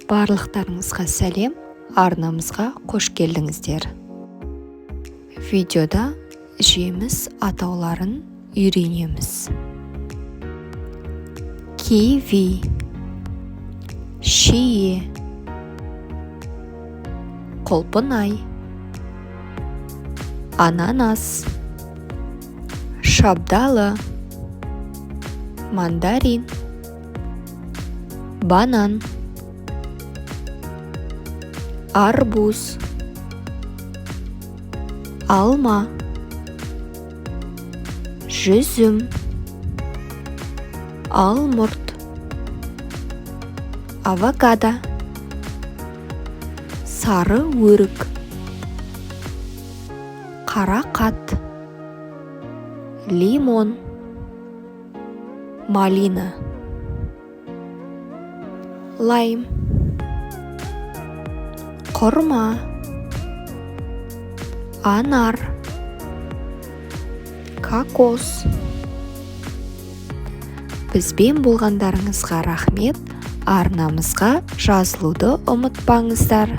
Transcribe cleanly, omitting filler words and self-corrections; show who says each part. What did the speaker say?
Speaker 1: Барлықтарыңызға сәлем, арнамызға қош келдіңіздер. Видеода жеміс атауларын үйренеміз. Киви, шие, құлпынай, ананас, шабдалы, мандарин, банан, арбуз, алма, жүзім, алмұрт, авокадо, сары өрік, қарақат, лимон, малина, лайм, құрма, анар, кокос. Бізбен болғандарыңызға рахмет, арнамызға жазылуды ұмытпаңыздар.